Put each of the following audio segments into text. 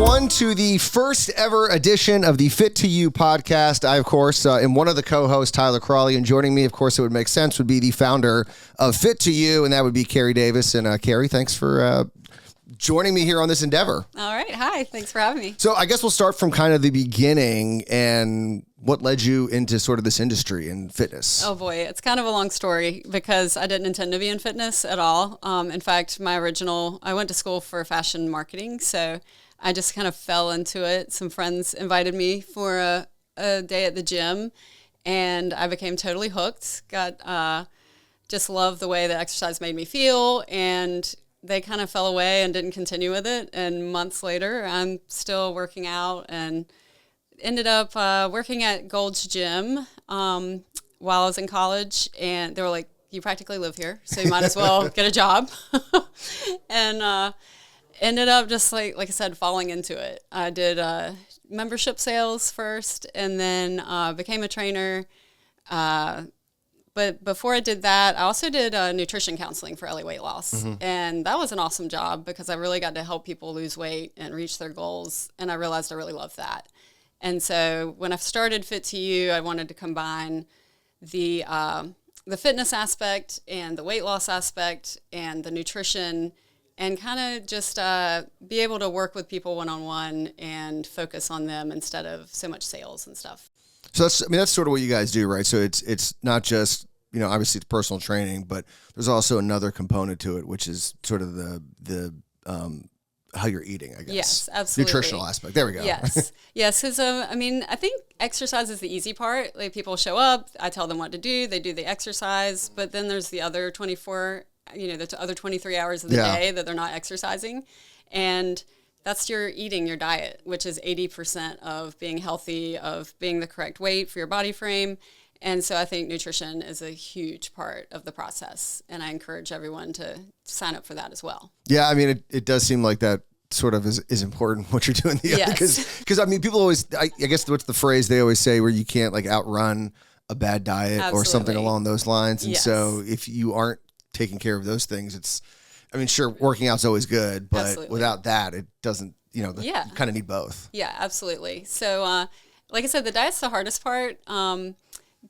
everyone, to the first ever edition of the Fit to You podcast. I, of course, am one of the co-hosts, Tyler Crawley, and joining me, of course, it would make sense, would be the founder of Fit to You, and that would be Carrie Davis. And Carrie, thanks for joining me here on this endeavor. All right. Hi. Thanks for having me. So I guess we'll start from kind of the beginning and what led you into sort of this industry in fitness. Oh boy, it's kind of a long story because I didn't intend to be in fitness at all. In fact, I went to school for fashion marketing, so I just kind of fell into it. Some friends invited me for a day at the gym, and I became totally hooked. Just loved the way that exercise made me feel, and they kind of fell away and didn't continue with it. And months later, I'm still working out and ended up working at Gold's Gym while I was in college. And they were like, you practically live here, so you might as well get a job. And ended up just like I said, falling into it. I did membership sales first and then became a trainer. But before I did that, I also did nutrition counseling for LA Weight Loss. Mm-hmm. And that was an awesome job because I really got to help people lose weight and reach their goals. And I realized I really loved that. And so when I started Fit to You, I wanted to combine the fitness aspect and the weight loss aspect and the nutrition and kind of just be able to work with people one-on-one and focus on them instead of so much sales and stuff. So that's sort of what you guys do, right? So it's not just, obviously it's personal training, but there's also another component to it, which is sort of the how you're eating, I guess. Yes, absolutely. Nutritional aspect. There we go. Yes. Yes. Because, I think exercise is the easy part. Like people show up, I tell them what to do, they do the exercise, but then there's the other the other 23 hours of the day that they're not exercising. And that's your eating, your diet, which is 80% of being healthy, of being the correct weight for your body frame. And so I think nutrition is a huge part of the process. And I encourage everyone to sign up for that as well. Yeah, it does seem like that sort of is important what you're doing. Because people always, I guess what's the phrase they always say where you can't like outrun a bad diet or something along those lines. And so if you aren't taking care of those things, it's, sure, working out's always good, but without that, it doesn't, you kind of need both. Yeah, absolutely. So, like I said, the diet's the hardest part.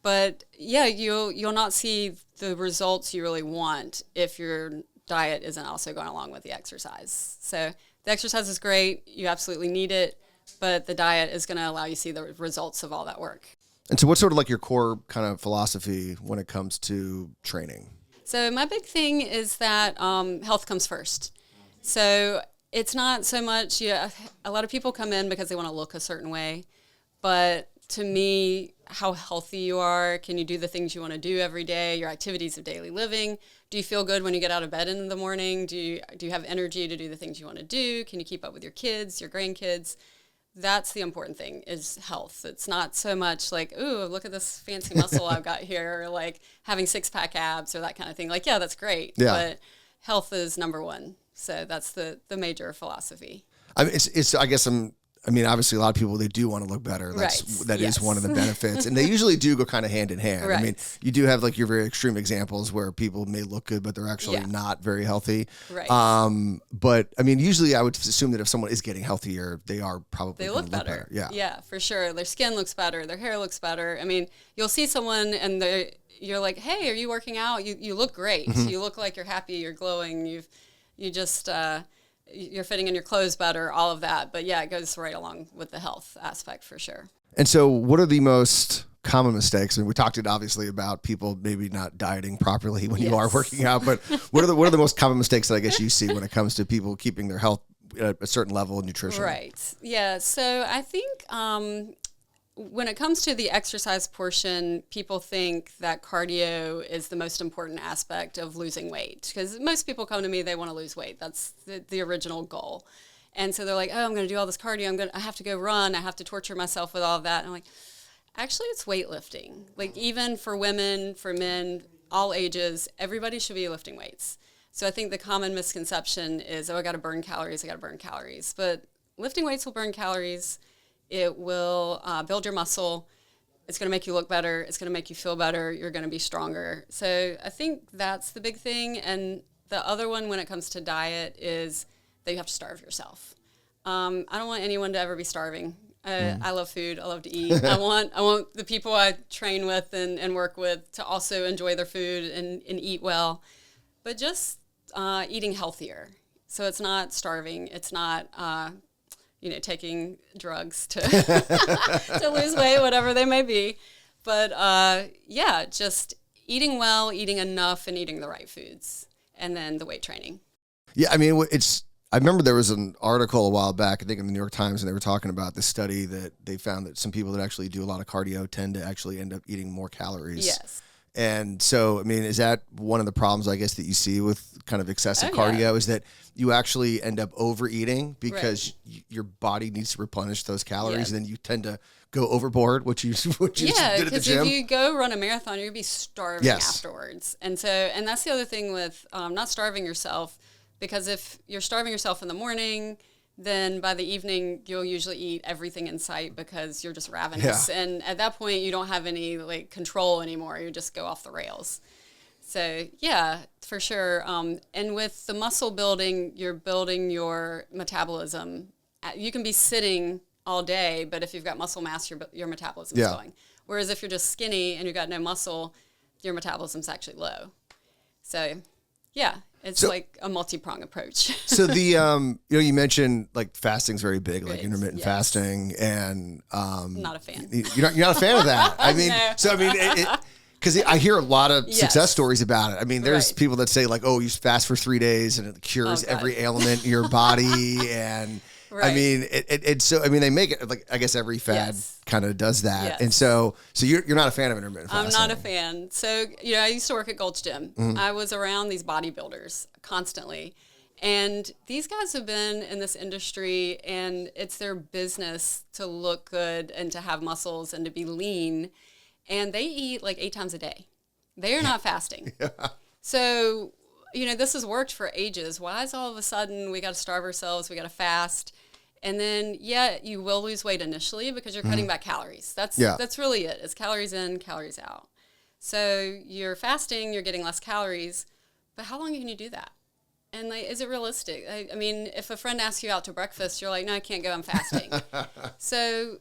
But yeah, you'll not see the results you really want if your diet isn't also going along with the exercise. So the exercise is great. You absolutely need it, but the diet is going to allow you to see the results of all that work. And so what's sort of like your core kind of philosophy when it comes to training? So my big thing is that health comes first. So it's not so much, a lot of people come in because they want to look a certain way. But to me, how healthy you are, can you do the things you want to do every day, your activities of daily living? Do you feel good when you get out of bed in the morning? Do you have energy to do the things you want to do? Can you keep up with your kids, your grandkids? That's the important thing is health. It's not so much like, ooh, look at this fancy muscle I've got here, or like having 6-pack abs or that kind of thing. Like, yeah, that's great. Yeah. But health is number one. So that's the major philosophy. Obviously a lot of people, they do want to look better. That is one of the benefits. And they usually do go kind of hand in hand. Right. You do have like your very extreme examples where people may look good, but they're actually not very healthy. Right. But usually I would assume that if someone is getting healthier, they are probably they look better. Yeah. Yeah, for sure. Their skin looks better. Their hair looks better. You'll see someone and you're like, hey, are you working out? You look great. Mm-hmm. You look like you're happy. You're glowing. You're fitting in your clothes better, all of that. But yeah, it goes right along with the health aspect for sure. And so what are the most common mistakes? And we talked obviously about people maybe not dieting properly when you are working out, but what are the most common mistakes that I guess you see when it comes to people keeping their health at a certain level of nutrition? Right. Yeah. So I think when it comes to the exercise portion, people think that cardio is the most important aspect of losing weight because most people come to me, they want to lose weight. That's the original goal. And so they're like, oh, I'm going to do all this cardio. I have to go run. I have to torture myself with all of that. And I'm like, actually, it's weightlifting. Like even for women, for men, all ages, everybody should be lifting weights. So I think the common misconception is, oh, I got to burn calories. But lifting weights will burn calories. It will build your muscle. It's going to make you look better. It's going to make you feel better. You're going to be stronger. So I think that's the big thing. And the other one when it comes to diet is that you have to starve yourself. I don't want anyone to ever be starving. I love food. I love to eat. I want the people I train with and work with to also enjoy their food and eat well, but just eating healthier. So it's not starving. It's not, taking drugs to to lose weight, whatever they may be. But just eating well, eating enough, and eating the right foods, and then the weight training. Yeah, I mean, I remember there was an article a while back, I think in the New York Times, and they were talking about this study that they found that some people that actually do a lot of cardio tend to actually end up eating more calories. Yes. And so, I mean, is that one of the problems, I guess, that you see with kind of excessive cardio is that you actually end up overeating because your body needs to replenish those calories, and then you tend to go overboard, which you did at the gym. Yeah, because if you go run a marathon, you're going to be starving afterwards. And that's the other thing with not starving yourself, because if you're starving yourself in the morning, then by the evening you'll usually eat everything in sight because you're just ravenous. Yeah. And at that point you don't have any control anymore. You just go off the rails. So yeah, for sure. And with the muscle building, you're building your metabolism. You can be sitting all day, but if you've got muscle mass, your metabolism is going. Whereas if you're just skinny and you've got no muscle, your metabolism's actually low. So yeah. It's like a multi-prong approach. So the, you mentioned fasting's very big, like intermittent fasting, and not a fan. You're not a fan of that. I mean, no. So I mean, because I hear a lot of success stories about it. I mean, there's people that say you fast for 3 days and it cures every ailment in your body, and I mean, it's so. I mean, they make it I guess every fad kind of does that, and so you're not a fan of intermittent fasting. I'm not a fan. So I used to work at Gold's Gym. Mm-hmm. I was around these bodybuilders constantly, and these guys have been in this industry, and it's their business to look good and to have muscles and to be lean, and they eat 8 times a day. They are not fasting. So this has worked for ages. Why is all of a sudden we got to starve ourselves? We got to fast. And then, you will lose weight initially because you're cutting back calories. That's really it. It's calories in, calories out. So you're fasting, you're getting less calories, but how long can you do that? And is it realistic? I mean, if a friend asks you out to breakfast, you're like, no, I can't go, I'm fasting. So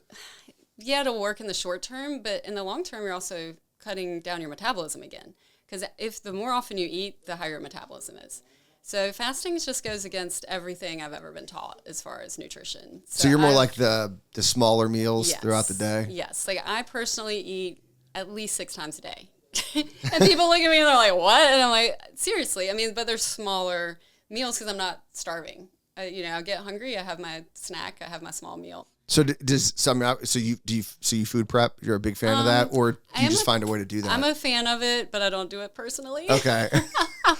it'll work in the short term, but in the long term, you're also cutting down your metabolism again. Because if the more often you eat, the higher your metabolism is. So fasting just goes against everything I've ever been taught as far as nutrition. So you're more like the smaller meals throughout the day? Yes. I personally eat at least 6 times a day. And people look at me and they're like, what? And I'm like, seriously. I mean, but they're smaller meals because I'm not starving. I get hungry, I have my snack, I have my small meal. So you food prep? You're a big fan of that, or do you just find a way to do that? I'm a fan of it, but I don't do it personally. Okay.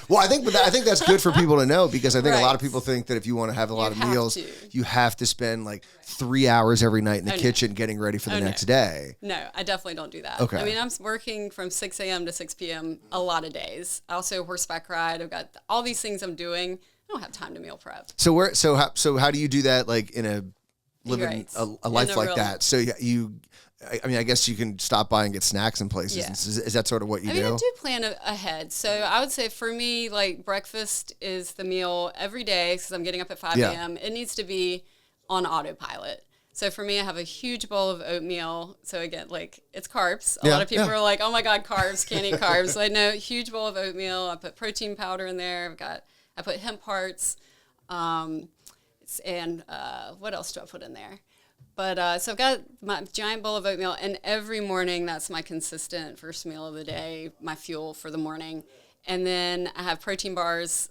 Well, I think that's good for people to know, because I think a lot of people think that if you want to have a lot of meals, you have to spend 3 hours every night in the kitchen getting ready for the next day. No, I definitely don't do that. Okay. I mean, I'm working from 6 a.m. to 6 p.m. a lot of days. I also horseback ride. I've got all these things I'm doing. I don't have time to meal prep. So how do you do that in a living a life like that? So I guess you can stop by and get snacks in places. Yeah. Is that sort of what you do? I do plan ahead. So I would say for me, breakfast is the meal every day because I'm getting up at 5 a.m. It needs to be on autopilot. So for me, I have a huge bowl of oatmeal. So again, it's carbs. A lot of people are like, oh my God, carbs, can't eat carbs. So I know, huge bowl of oatmeal. I put protein powder in there. I put hemp hearts. And what else do I put in there? But so I've got my giant bowl of oatmeal, and every morning that's my consistent first meal of the day, my fuel for the morning. And then I have protein bars.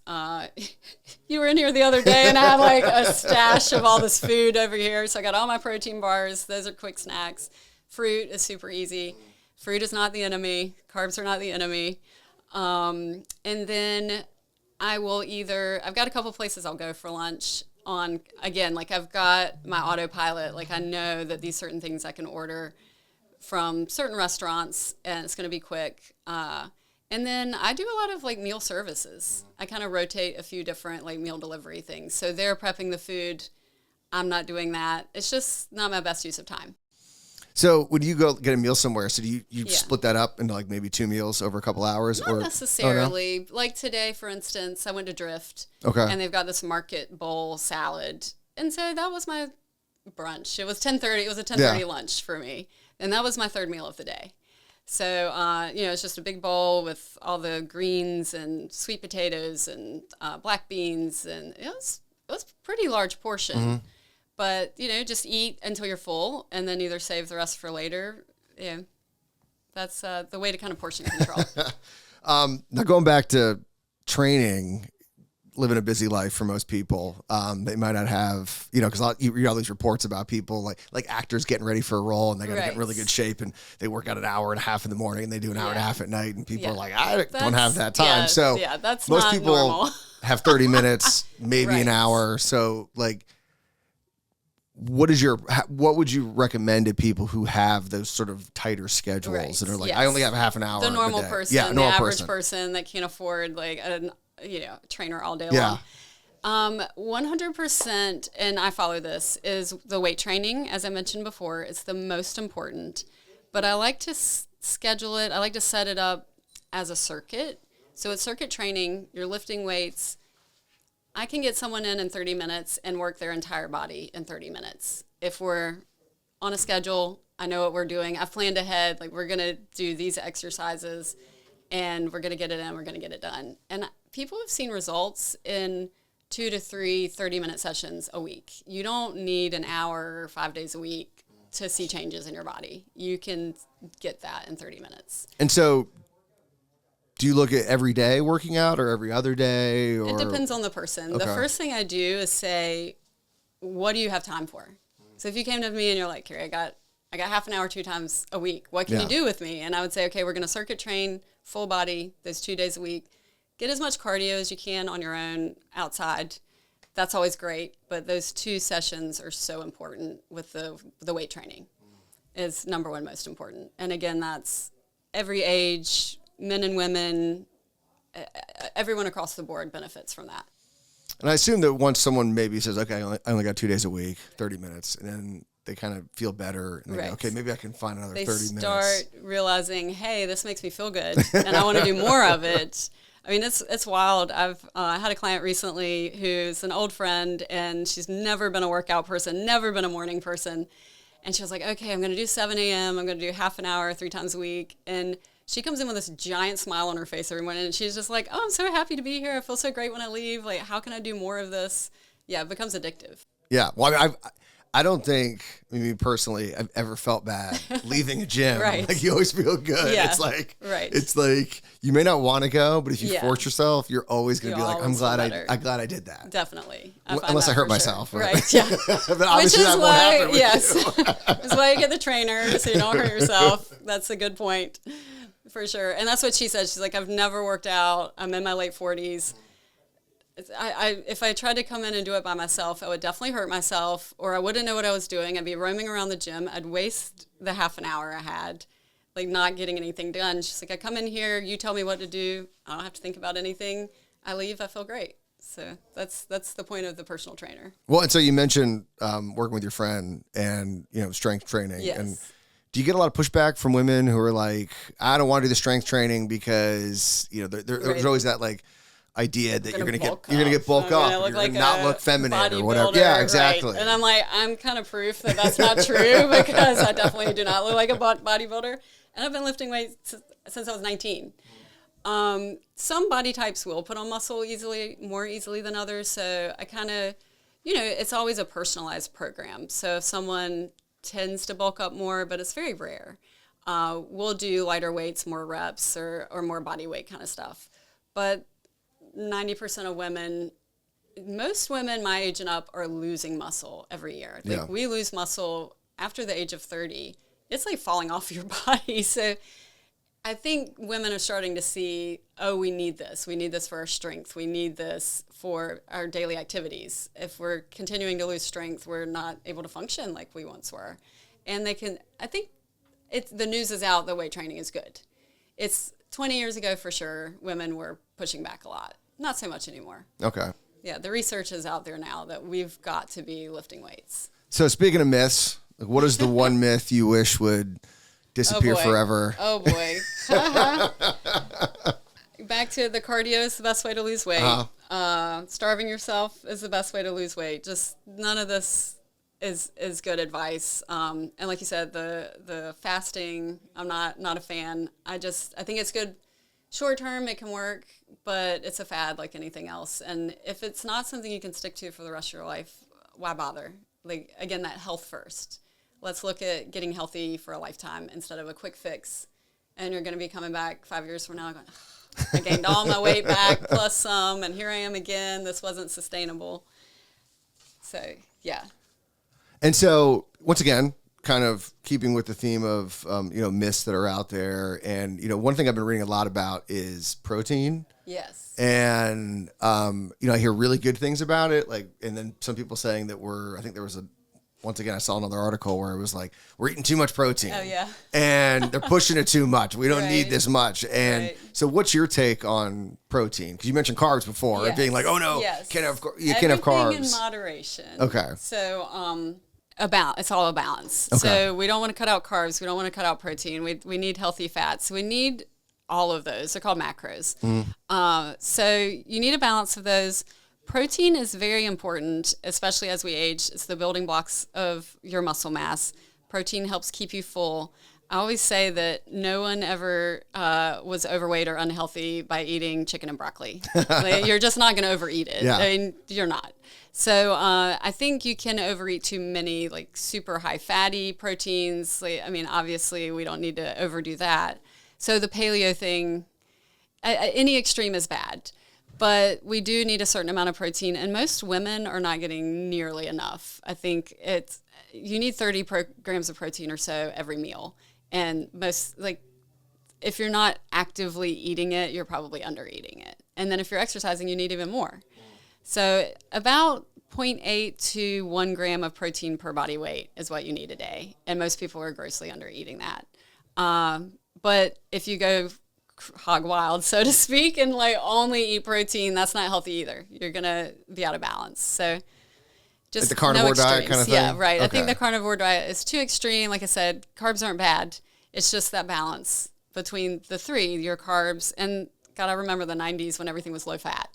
You were in here the other day, and I have a stash of all this food over here. So I got all my protein bars. Those are quick snacks. Fruit is super easy. Fruit is not the enemy. Carbs are not the enemy. And then I've got a couple places I'll go for lunch. I've got my autopilot. I know that these certain things I can order from certain restaurants, and it's going to be quick. And then I do a lot of meal services. I kind of rotate a few different meal delivery things. So they're prepping the food. I'm not doing that. It's just not my best use of time. So when you go get a meal somewhere, so do you split that up into maybe 2 meals over a couple hours? Not necessarily. Oh, no? Today, for instance, I went to Drift. Okay. And they've got this market bowl salad. And so that was my brunch. It was 10:30. It was a 10:30 Yeah. lunch for me. And that was my third meal of the day. So, it's just a big bowl with all the greens and sweet potatoes and black beans. And it was a pretty large portion. Mm-hmm. But, just eat until you're full and then either save the rest for later. That's the way to kind of portion control. Now going back to training, living a busy life for most people, they might not have, because you read all these reports about people like actors getting ready for a role and they got to get in really good shape and they work out an hour and a half in the morning and they do an hour and a half at night and people are like, I don't have that time. So that's most not people normal. have 30 minutes, maybe an Right. hour. So like, what would you recommend to people who have those sort of tighter schedules Right. that are like, Yes. I only have half an hour. The normal a day. person, Yeah, the normal average person that can't afford like a trainer all day Yeah. long. 100%, and I follow this, is the weight training. As I mentioned before, it's the most important. But I like to schedule it. I like to set it up as a circuit. So it's circuit training. You're lifting weights. I can get someone in 30 minutes and work their entire body in 30 minutes. If we're on a schedule, I know what we're doing. I've planned ahead. Like, we're going to do these exercises and we're going to get it in. We're going to get it done. And people have seen results in 2 to 3 30-minute sessions a week. You don't need an hour or 5 days a week to see changes in your body. You can get that in 30 minutes. And so, do you look at every day working out or every other day? Or? It depends on the person. Okay. The first thing I do is say, what do you have time for? So if you came to me and you're like, Carrie, I got half an hour 2 times a week. What can you do with me? And I would say, okay, we're going to circuit train full body those 2 days a week. Get as much cardio as you can on your own outside. That's always great. But those 2 sessions are so important with the weight training is number one most important. And again, that's every age, men and women, everyone across the board benefits from that. And I assume that once someone maybe says, okay, I only got 2 days a week, 30 minutes, and then they kind of feel better and they go, okay, maybe I can find another 30 minutes. They start realizing, hey, this makes me feel good and I want to do more of it. I mean, it's wild. I've had a client recently who's an old friend and she's never been a workout person, never been a morning person. And she was like, okay, I'm going to do 7 a.m. I'm going to do half an hour 3 times a week. And she comes in with this giant smile on her face every morning, and she's just like, oh, I'm so happy to be here. I feel so great when I leave. Like, how can I do more of this? Yeah, it becomes addictive. Yeah. Well, I don't think, me personally, I've ever felt bad leaving a gym. Right. Like, you always feel good. Yeah. It's like you may not want to go, but if you force yourself, you're always going to be like, I'm glad I did that. Definitely. Unless I hurt myself. Right. Yeah. But obviously that won't happen with you. That's why you get the trainer, so you don't hurt yourself. That's a good point. For sure. And that's what she said. She's like, I've never worked out. I'm in my late 40s. If I tried to come in and do it by myself, I would definitely hurt myself, or I wouldn't know what I was doing. I'd be roaming around the gym. I'd waste the half an hour I had, like not getting anything done. She's like, I come in here, you tell me what to do. I don't have to think about anything. I leave, I feel great. So that's the point of the personal trainer. Well, and so you mentioned working with your friend and, strength training. Yes. And do you get a lot of pushback from women who are like, I don't want to do the strength training because, there's always that like idea that you're going to get bulk up, you're going to not look feminine or whatever. Yeah, exactly. Right. And I'm like, I'm kind of proof that that's not true because I definitely do not look like a bodybuilder. And I've been lifting weights since I was 19. Some body types will put on muscle more easily than others. So I kind of, it's always a personalized program. So if someone tends to bulk up more, but it's very rare, we'll do lighter weights, more reps or more body weight kind of stuff. But 90% of women, most women my age and up are losing muscle every year. Like we lose muscle after the age of 30. It's like falling off your body. So I think women are starting to see, oh, we need this. We need this for our strength. We need this for our daily activities. If we're continuing to lose strength, we're not able to function like we once were. And I think the news is out that weight training is good. It's 20 years ago for sure, women were pushing back a lot. Not so much anymore. Okay. Yeah, the research is out there now that we've got to be lifting weights. So speaking of myths, what is the one myth you wish would disappear forever? Oh boy. back to the cardio is the best way to lose weight. Starving yourself is the best way to lose weight. Just none of this is good advice. And like you said, the fasting, I'm not a fan. I think it's good short term, it can work, but it's a fad like anything else. And if it's not something you can stick to for the rest of your life, why bother? Like, again, that health first. Let's look at getting healthy for a lifetime instead of a quick fix. And you're going to be coming back 5 years from now going, I gained all my weight back plus some, and here I am again. This wasn't sustainable. So, yeah. And so, once again, kind of keeping with the theme of, myths that are out there. And, one thing I've been reading a lot about is protein. Yes. And, I hear really good things about it. Like, and then some people saying that once again, I saw another article where it was like, we're eating too much protein. Oh, yeah. And they're pushing it too much. We don't need this much. And so what's your take on protein? Because you mentioned carbs before, being like, oh, no, you can't have carbs. Everything in moderation. Okay. So, it's all a balance. Okay. So we don't want to cut out carbs. We don't want to cut out protein. We need healthy fats. We need all of those. They're called macros. So you need a balance of those. Protein is very important, especially as we age. It's the building blocks of your muscle mass. Protein helps keep you full. I always say that no one ever was overweight or unhealthy by eating chicken and broccoli. Like, you're just not going to overeat it. Yeah. I mean, you're not. So I think you can overeat too many like super high fatty proteins. Like, I mean, obviously we don't need to overdo that. So the paleo thing, any extreme is bad. But we do need a certain amount of protein, and most women are not getting nearly enough. I think you need 30 grams of protein or so every meal. And if you're not actively eating it, you're probably under eating it. And then if you're exercising, you need even more. So about 0.8 to 1 gram of protein per body weight is what you need a day. And most people are grossly under eating that. But if you go hog wild, so to speak, and like only eat protein, that's not healthy either. You're going to be out of balance. So just like the carnivore diet kind of thing? Yeah, right. Okay. I think the carnivore diet is too extreme. Like I said, carbs aren't bad. It's just that balance between the three, your carbs, and gotta remember the 90s when everything was low fat.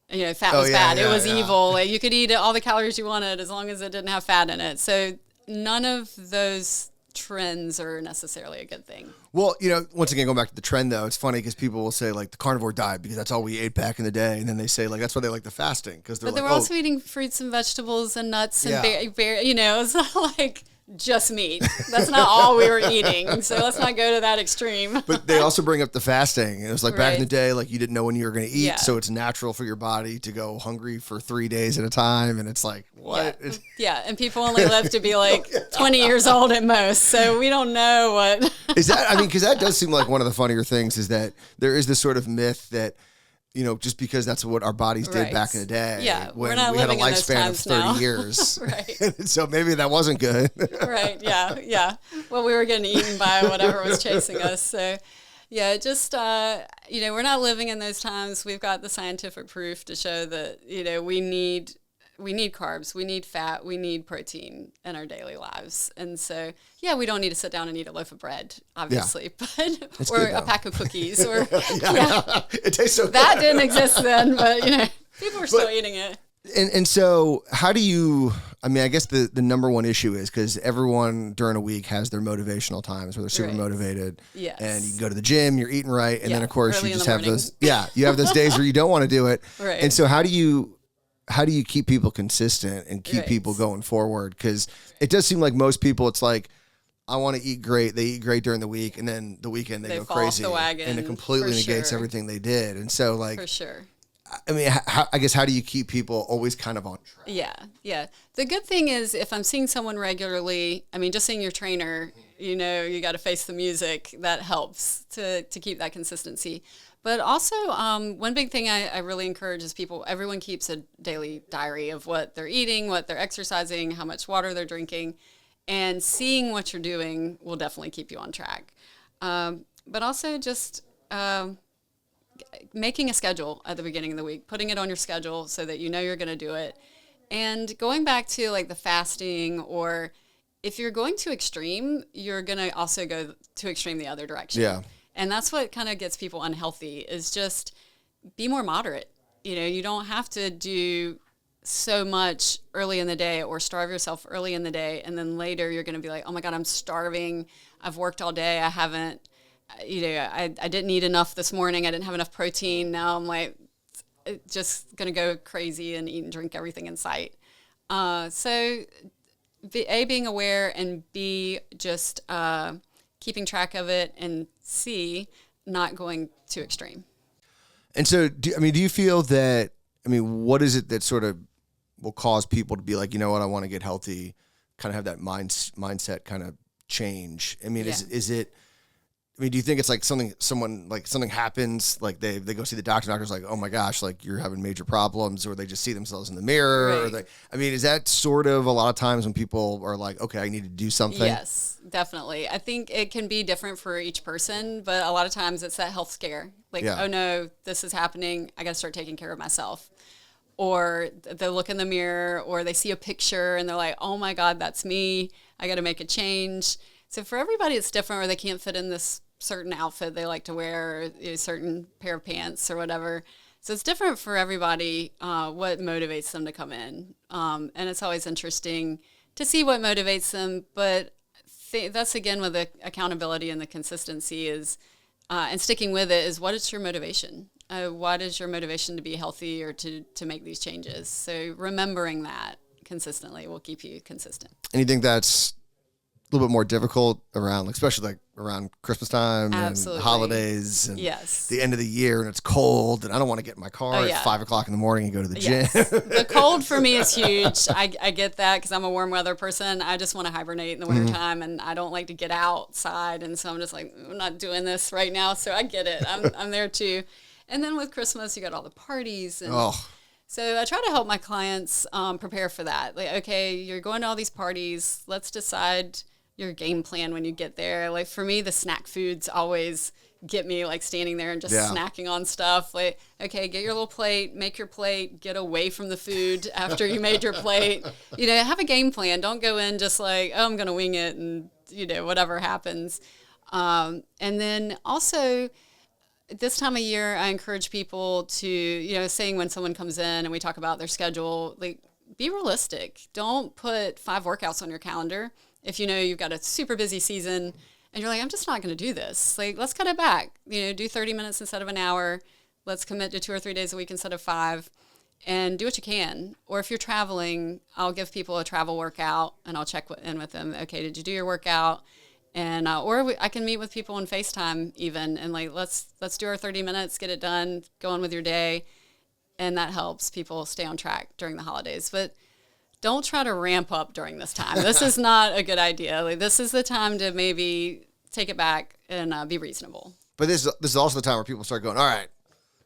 And, fat was bad. It was evil. You could eat all the calories you wanted as long as it didn't have fat in it. So none of those trends are necessarily a good thing. Well, once again, going back to the trend, though, it's funny because people will say, like, the carnivore diet because that's all we ate back in the day. And then they say, like, that's why they like the fasting. But they were also eating fruits and vegetables and nuts and it's not like just meat. That's not all we were eating. So let's not go to that extreme. But they also bring up the fasting. It was like back in the day, like you didn't know when you were going to eat. Yeah. So it's natural for your body to go hungry for 3 days at a time. And it's like, what? Yeah. And people only live to be like 20 years old at most. So we don't know what. Is that, because that does seem like one of the funnier things is that there is this sort of myth that, just because that's what our bodies did back in the day. Yeah, when we're not we had a living lifespan of 30 now. years. Right. So maybe that wasn't good. Right. Yeah. Well, we were getting eaten by whatever was chasing us. So, yeah, just, we're not living in those times. We've got the scientific proof to show that, we need carbs, we need fat, we need protein in our daily lives. And so, we don't need to sit down and eat a loaf of bread, obviously, but or a pack of cookies or it tastes so good. That didn't exist then, but people are still eating it. And so how do you, I guess the number one issue is because everyone during a week has their motivational times where they're super motivated. Yes. And you can go to the gym, you're eating right. And then of course early you just have morning. you have those days where you don't want to do it. Right. And so how do you keep people consistent and keep people going forward? Because it does seem like most people, it's like, I want to eat great. They eat great during the week, and then the weekend they go fall crazy, off the wagon, and it completely negates everything they did. And so, like, for sure. I guess how do you keep people always kind of on track? Yeah. The good thing is if I'm seeing someone regularly, just seeing your trainer, you got to face the music. That helps to keep that consistency. But also, one big thing I really encourage is everyone keeps a daily diary of what they're eating, what they're exercising, how much water they're drinking, and seeing what you're doing will definitely keep you on track. But also just making a schedule at the beginning of the week, putting it on your schedule so that you're going to do it. And going back to like the fasting, or if you're going to extreme, you're going to also go to extreme the other direction. Yeah. And that's what kind of gets people unhealthy, is just be more moderate. You don't have to do so much early in the day or starve yourself early in the day. And then later you're going to be like, oh my God, I'm starving. I've worked all day. I haven't, I didn't eat enough this morning. I didn't have enough protein. Now I'm like, just going to go crazy and eat and drink everything in sight. So being aware, and B, just keeping track of it, and C, not going too extreme. And so, do you feel that, what is it that sort of will cause people to be like, you know what, I want to get healthy, kind of have that mindset kind of change? Is it, do you think it's like something happens, like they go see the doctor's like, oh my gosh, like you're having major problems, or they just see themselves in the mirror, right. Or is that sort of a lot of times when people are like, okay, I need to do something? Yes, definitely. I think it can be different for each person, but a lot of times it's that health scare. Like, oh no, this is happening. I got to start taking care of myself. Or they look in the mirror, or they see a picture and they're like, oh my God, that's me. I got to make a change. So for everybody, it's different, or they can't fit in this certain outfit they like to wear, or a certain pair of pants or whatever. So it's different for everybody, what motivates them to come in. And it's always interesting to see what motivates them. But that's, again, with the accountability and the consistency is, and sticking with it, is what is your motivation? What is your motivation to be healthy or to make these changes? So remembering that consistently will keep you consistent. And you think that's a little bit more difficult around, especially around Christmas time Absolutely. And holidays and yes. the end of the year, and it's cold, and I don't want to get in my car at 5 o'clock in the morning and go to the gym. The cold for me is huge. I get that, because I'm a warm weather person. I just want to hibernate in the wintertime, and I don't like to get outside. And so I'm just like, I'm not doing this right now. So I get it. I'm there too. And then with Christmas, you got all the parties. And so I try to help my clients prepare for that. Like, okay, you're going to all these parties. Let's decide your game plan when you get there. Like, for me, the snack foods always get me, like standing there and just snacking on stuff. Like, okay, get your little plate, make your plate, get away from the food after you made your plate. Have a game plan. Don't go in just like, oh, I'm going to wing it and, whatever happens. And then also, this time of year, I encourage people to, saying when someone comes in and we talk about their schedule, like, be realistic. Don't put 5 workouts on your calendar. If you've got a super busy season and you're like, I'm just not going to do this. Like, let's cut it back. Do 30 minutes instead of an hour. Let's commit to 2 or 3 days a week instead of 5, and do what you can. Or if you're traveling, I'll give people a travel workout and I'll check in with them. Okay, did you do your workout? And I can meet with people on FaceTime even, and like, let's do our 30 minutes, get it done, go on with your day. And that helps people stay on track during the holidays. But don't try to ramp up during this time. This is not a good idea. Like, this is the time to maybe take it back and be reasonable. But this is also the time where people start going, all right,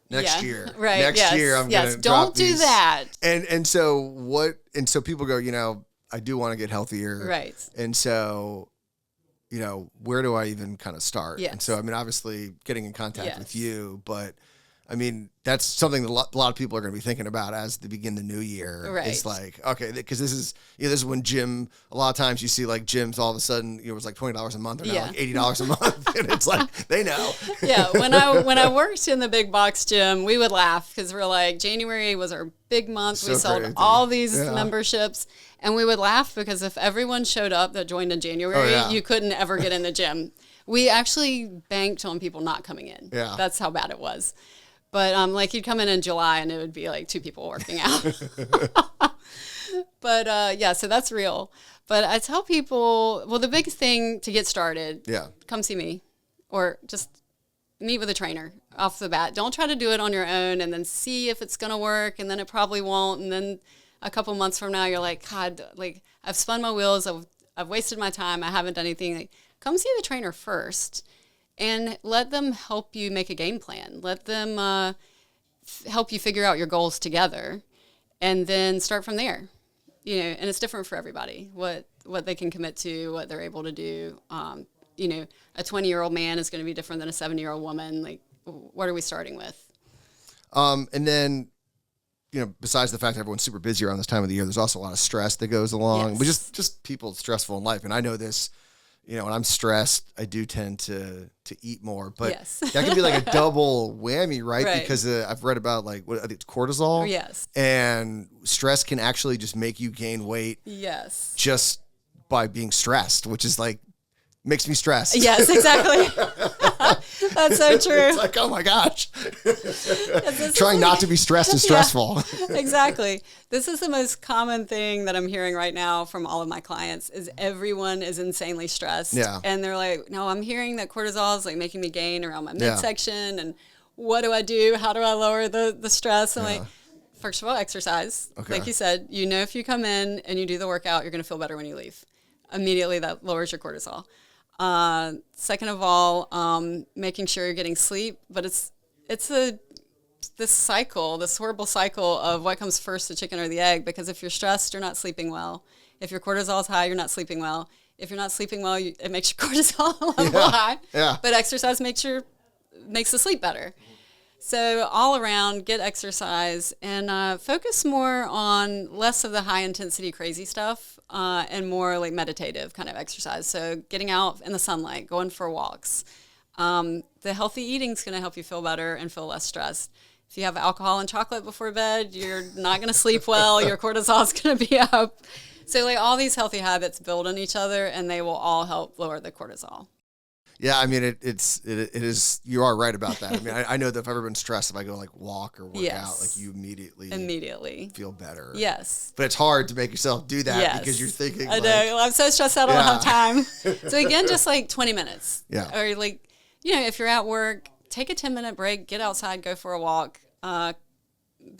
next year, right? Next year, I'm going to don't do these. that. And so people go, I do want to get healthier, right? And so, where do I even kind of start? Yes. And so, obviously, getting in contact with you, but that's something that a lot of people are going to be thinking about as they begin the new year. Right. It's like, okay, because this is when a lot of times you see like gyms all of a sudden, it was like $20 a month or now like $80 a month. And it's like, they know. Yeah. When I worked in the big box gym, we would laugh because we're like, January was our big month. So we sold crazy. All these memberships, and we would laugh because if everyone showed up that joined in January, you couldn't ever get in the gym. We actually banked on people not coming in. Yeah. That's how bad it was. But like, you'd come in July and it would be like 2 people working out. But so that's real. But I tell people, well, the biggest thing to get started, come see me, or just meet with a trainer off the bat. Don't try to do it on your own and then see if it's going to work, and then it probably won't. And then a couple months from now, you're like, God, like, I've spun my wheels. I've wasted my time. I haven't done anything. Like, come see the trainer first. And let them help you make a game plan. Let them help you figure out your goals together, and then start from there. And it's different for everybody, what they can commit to, what they're able to do. A 20-year-old man is going to be different than a 70-year-old woman. Like, what are we starting with? And then, besides the fact that everyone's super busy around this time of the year, there's also a lot of stress that goes along. Yes. But just people stressful in life. And I know this, you know, when I'm stressed, I do tend to eat more, but yes. that can be like a double whammy, right? Because I've read about like what I think it's cortisol. Yes. And stress can actually just make you gain weight. Yes. Just by being stressed, which is like makes me stressed. Yes, exactly. That's so true. It's like, oh my gosh. Trying not to be stressed is stressful. Yeah, exactly. This is the most common thing that I'm hearing right now from all of my clients is everyone is insanely stressed. Yeah. And they're like, no, I'm hearing that cortisol is like making me gain around my midsection. And what do I do? How do I lower the stress? And like, first of all, exercise. Okay. Like you said, you know, if you come in and you do the workout, you're going to feel better when you leave. Immediately that lowers your cortisol. Second of all, making sure you're getting sleep, but it's this cycle, this horrible cycle of what comes first, the chicken or the egg, because if you're stressed, you're not sleeping well. If your cortisol is high, you're not sleeping well. If you're not sleeping well, it makes your cortisol level high. Yeah. But exercise makes the sleep better. So all around, get exercise and focus more on less of the high intensity crazy stuff and more like meditative kind of exercise. So getting out in the sunlight, going for walks. The healthy eating is going to help you feel better and feel less stressed. If you have alcohol and chocolate before bed, you're not going to sleep well. Your cortisol is going to be up. So like all these healthy habits build on each other and they will all help lower the cortisol. Yeah, I mean, it is, you are right about that. I mean, I know that if I've ever been stressed, if I go like walk or work out, like you immediately feel better. Yes. But it's hard to make yourself do that because you're thinking, I know, I'm so stressed out, I don't have time. So again, just like 20 minutes. Yeah. Or like, you know, if you're at work, take a 10-minute break, get outside, go for a walk.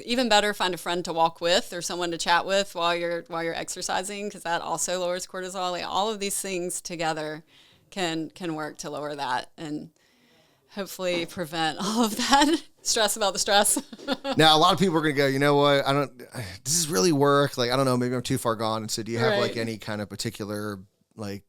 Even better, find a friend to walk with or someone to chat with while you're exercising, because that also lowers cortisol. Like all of these things together can work to lower that and hopefully prevent all of that stress about the stress. Now, a lot of people are going to go, you know what? Does this really work? Like, I don't know, maybe I'm too far gone. And so do you have like any kind of particular, like,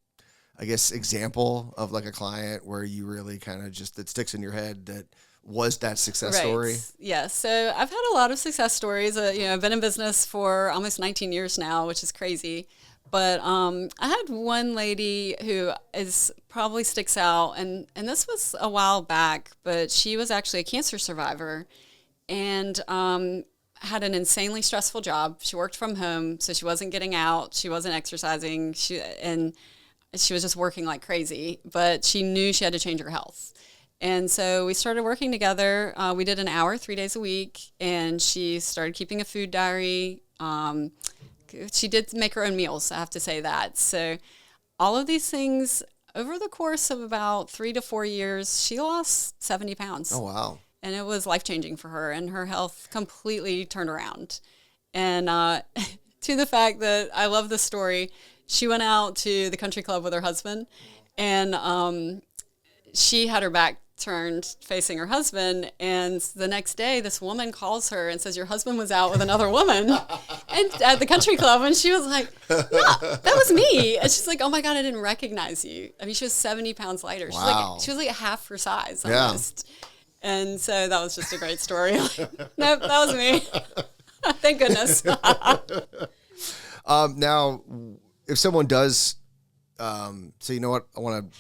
I guess, example of like a client where you really kind of just, that sticks in your head that was that success story? Yeah. So I've had a lot of success stories. I've been in business for almost 19 years now, which is crazy. But I had one lady who probably sticks out, and this was a while back, but she was actually a cancer survivor and had an insanely stressful job. She worked from home, so she wasn't getting out. She wasn't exercising. She was just working like crazy, but she knew she had to change her health. And so we started working together. We did an hour, 3 days a week, and she started keeping a food diary. She did make her own meals, I have to say that. So all of these things, over the course of about 3 to 4 years, she lost 70 pounds. Oh, wow. And it was life-changing for her, and her health completely turned around. And to the fact that I love this story, she went out to the country club with her husband, and she had her back turned facing her husband, and the next day this woman calls her and says, your husband was out with another woman and at the country club. And she was like, yeah, that was me. And she's like, oh my God, I didn't recognize you. I mean, she was 70 pounds lighter. Wow. She was like half her size almost. Yeah. And so that was just a great story. Like, nope, that was me. Thank goodness. Now if someone does say, you know what, I want to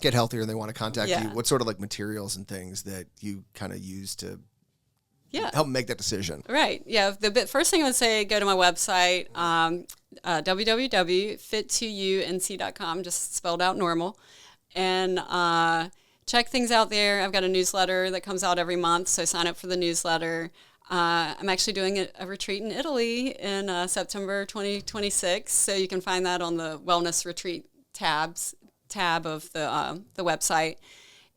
get healthier and they want to contact you, what sort of like materials and things that you kind of use to help make that decision? Right. Yeah. The first thing I would say, go to my website, www.fit2unc.com, just spelled out normal, and check things out there. I've got a newsletter that comes out every month, so sign up for the newsletter. I'm actually doing a retreat in Italy in September 2026, so you can find that on the Wellness Retreat tab of the website.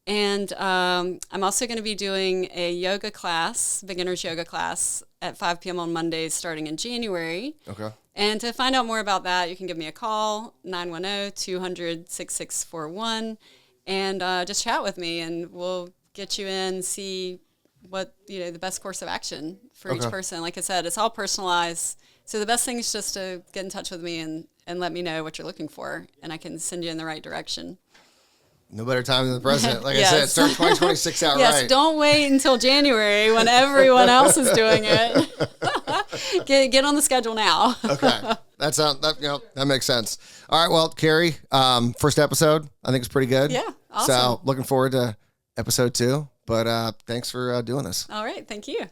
And I'm also going to be doing a yoga class, beginner's yoga class, at 5 p.m. on Mondays starting in January. Okay. And to find out more about that, you can give me a call, 910-200-6641, and just chat with me, and we'll get you in, see what, the best course of action for each person. Like I said, it's all personalized. So the best thing is just to get in touch with me and let me know what you're looking for, and I can send you in the right direction. No better time than the present. Like I said, start 2026 out right. Yes, don't wait until January when everyone else is doing it. Get on the schedule now. Okay. That makes sense. All right, well, Carrie, first episode, I think it's pretty good. Yeah, awesome. So looking forward to episode 2, but thanks for doing this. All right, thank you.